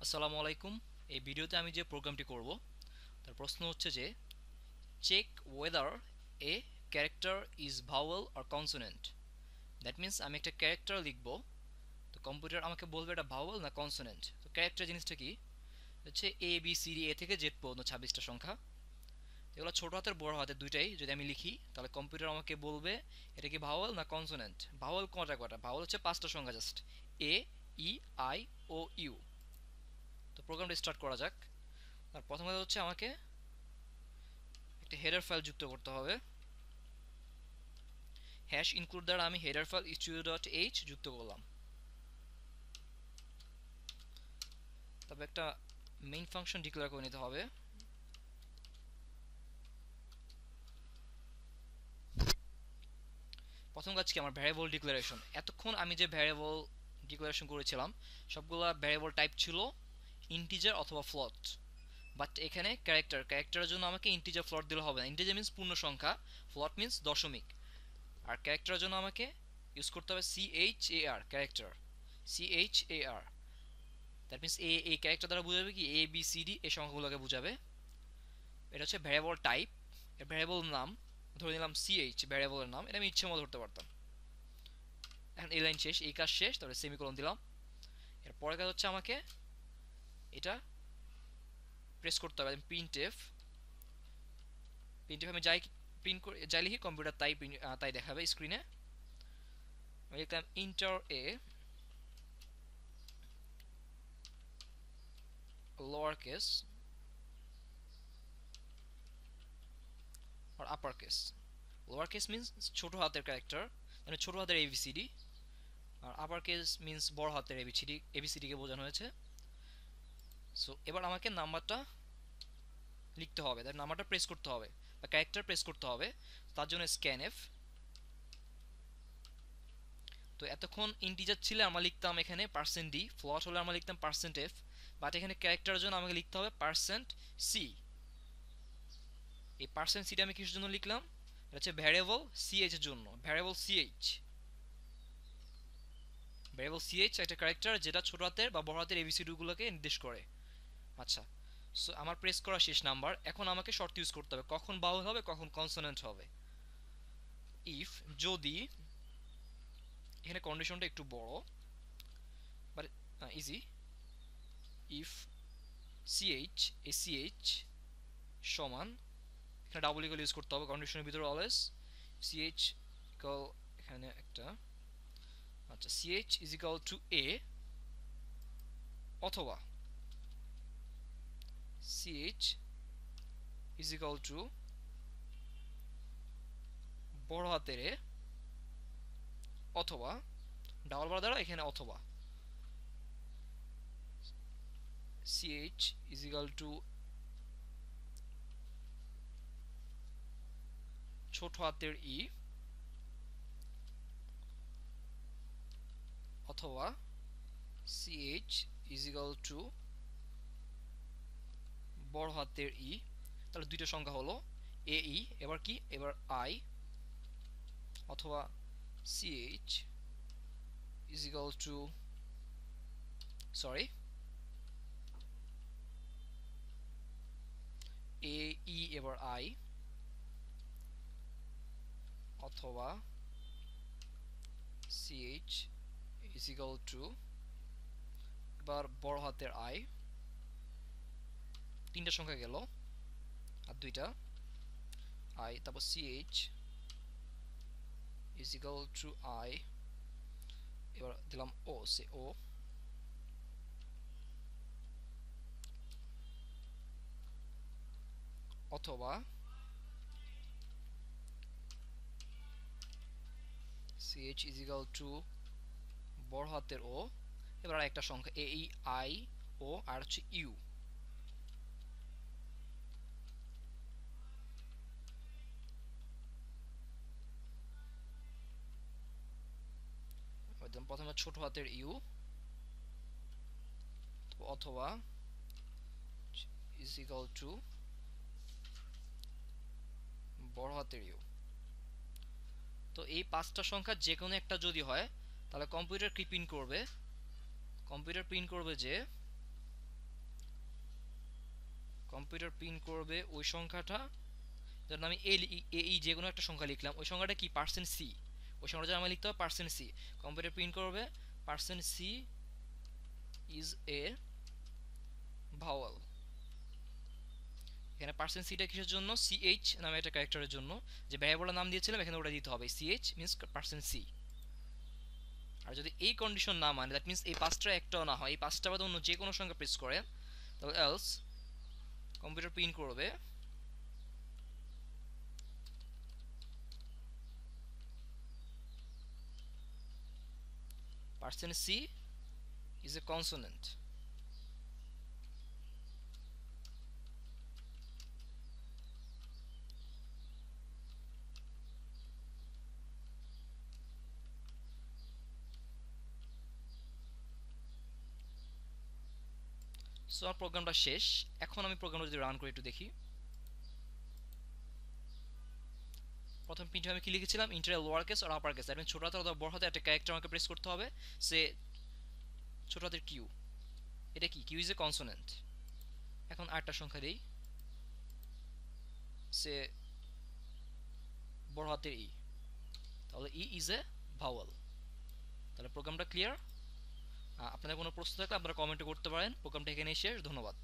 আসসালামু আলাইকুম। এই ভিডিওতে আমি যে প্রোগ্রামটি করব তার প্রশ্ন হচ্ছে যে check whether a character is vowel or consonant. That means আমি একটা ক্যারেক্টার লিখব, তো কম্পিউটার আমাকে বলবে এটা ভাওয়েল না কনসোনেন্ট। তো ক্যারেক্টার জিনিসটা কি হচ্ছে A B C D A থেকে জেড পর্যন্ত 26টা সংখ্যা। এগুলো ছোট হাতের বড় হাতের দুইটাই যদি আমি লিখি তাহলে কম্পিউটার আমাকে বলবে এটা কি ভাওয়েল না কনসোনেন্ট। ভাওয়েল কটা কটা? ভাওয়েল হচ্ছে 5টা সংখ্যা, just A, E, I, O, U. তো প্রোগ্রামটা স্টার্ট করা যাক। আর প্রথমে হচ্ছে আমাকে একটা হেডার ফাইল যুক্ত করতে হবে। হ্যাশ ইনক্লুড দ্বারা আমি হেডার ফাইল studio.h যুক্ত করলাম। তবে একটা মেইন ফাংশন ডিক্লেয়ার করে নিতে হবে। প্রথম কাজ কি, আমার ভ্যারিয়েবল ডিক্লারেশন। এতক্ষণ আমি যে ভ্যারিয়েবল ডিক্লারেশন করেছিলাম সবগুলো ভ্যারিয়েবল টাইপ ছিল ইন্টিজার অথবা ফ্লোট। বাট এখানে ক্যারেক্টারের জন্য আমাকে ইন্টিজার ফ্লোট দিলে হবে না। ইন্টিজার মিন্স পূর্ণ সংখ্যা, ফ্লোট মিন্স দশমিক। আর ক্যারেক্টারের জন্য আমাকে ইউজ করতে হবে CHAR, character, CHAR। That means এই ক্যারেক্টার দ্বারা বোঝাবে কি এ বি সি ডি এই সংখ্যাগুলোকে বোঝাবে। এটা হচ্ছে ভ্যারিয়েবল টাইপ। এর ভ্যারিয়েবল নাম ধরে নিলাম ভ্যারিয়েবলের নাম, এটা আমি ইচ্ছে মতো ধরতে পারতাম। এখন এই লাইন শেষ, এই কাজ শেষ, তাহলে সেমিকোলন দিলাম। এর পরের কাজ হচ্ছে আমাকে এটা প্রেস করতে হবে। প্রিন্ট এফ আমি যাই লিখি কম্পিউটার তাই দেখাবে স্ক্রিনে। আমি লিখলাম ইন্টার এ লোয়ার কেস আর upper case. Lower case means ছোট হাতের ক্যারেক্টার, মানে ছোট হাতের এবিসিডি। আর আপার কেস মিন্স বড় হাতের এবিসিডিকে বোঝানো হয়েছে। সো এবার আমাকে নাম্বারটা লিখতে হবে, তার নাম্বারটা প্রেস করতে হবে বা ক্যারেক্টার প্রেস করতে হবে। তার জন্য স্ক্যানএফ। তো এতক্ষণ ইন্টিজার ছিল আমরা লিখতাম এখানে %d, ফ্লট হলে আমরা লিখতাম %f। বাট এখানে ক্যারেক্টারের জন্য আমাকে লিখতে হবে %c। এই %cটা আমি কিসের জন্য লিখলাম? এটা হচ্ছে ভ্যারিয়েবল ch এর জন্য। ভ্যারিয়েবল ch একটা ক্যারেক্টার যেটা ছোট হাতের বা বড় হাতের এবিসিডি গুলোকে নির্দেশ করে। আচ্ছা, সো আমার প্রেস করা শেষ নাম্বার। এখন আমাকে শর্ত ইউজ করতে হবে কখন বাউল হবে কখন কনসোনেন্ট হবে। ইফ, যদি, এখানে কন্ডিশনটা একটু বড় বাট ইজি। ইফ ch, এই ch সমান, এখানে ডাবল ইকুয়াল ইউজ করতে হবে কন্ডিশনের ভিতরে অলওয়েজ। ch ইকুয়াল, এখানে একটা, আচ্ছা, ch is equal two a, অথবা ch ইজ ইকুয়াল টু বড় হাতের এ, অথবা ডাবল বার দ্বারা এখানে অথবা ch ইজ ইকুয়াল টু ছোট হাতের ই, অথবা ch ইজ ইকুয়াল টু বড় হাতের ই। তাহলে দুইটা সংখ্যা হলো এ ই, এবার কি, এবার আই, অথবা ch is equal to, sorry, A E এবার আই, অথবা ch ইজ ইকুয়াল টু এবার বড় হাতের আই। তিনটা সংখ্যা গেল আর দুইটা আই, তারপর ch is equal two I, এবার দিলাম ও, অথবা ch ইজ ইকুয়াল টু বড় হাতের ও, এবার একটা সংখ্যা এ ই আই ও আর হচ্ছে ইউ। প্রথমে ছোট হাতের ইউ, অথবা ইজ ইকুয়াল টু বড় হাতের ইউ। তো এই পাঁচটা সংখ্যা যে কোনো একটা যদি হয় তাহলে কম্পিউটার কি প্রিন্ট করবে? কম্পিউটার প্রিন্ট করবে যে কম্পিউটার প্রিন্ট করবে ওই সংখ্যাটা, ধরুন আমি এই যে কোনো একটা সংখ্যা লিখলাম, ওই সংখ্যাটা কি পার্সেন্ট সি, ওই সংখ্যাটা আমার লিখতে হবে পার্সেন্ট সি। কম্পিউটার প্রিন্ট করবে percent C is a vowel. এখানে পার্সেন্ট সিটা কিসের জন্য, সিএইচ নামে একটা ক্যারেক্টারের জন্য, যে ভ্যারিয়েবলের নাম দিয়েছিলাম এখানে ওটা দিতে হবে, সিএইচ মিন্স পার্সেন্ট সি। আর যদি এই কন্ডিশন না মানে, দ্যাট মিন্স এই পাঁচটা একটাও না হয়, এই পাঁচটা বাদে অন্য যে কোনো সংখ্যা প্রেস করে, তাহলে এলস কম্পিউটার প্রিন্ট করবে percent C is a consonant. So আমার প্রোগ্রামটা শেষ। এখন আমি প্রোগ্রামটা যদি রান করে একটু দেখি, প্রথম প্রিন্টে আমি কি লিখেছিলাম, ইন্টার লোয়ার কেস আর আপার কেস, দ্যাট মিন্স ছোট হাতে অথবা বড় হাতে একটা ক্যারেক্টার আমাকে প্রেস করতে হবে। সে ছোট হাতের কিউ, এটা কি, কিউ ইজ এ কনসোনেন্ট। এখন আরেকটা সংখ্যা দেই, সে বড় হাতের ই, তাহলে ই ইজ এ ভাওয়াল। তাহলে প্রোগ্রামটা ক্লিয়ার। আপনাদের কোনো প্রশ্ন থাকলে আপনারা কমেন্টে করতে পারেন। প্রোগ্রামটা এখানেই শেষ, ধন্যবাদ।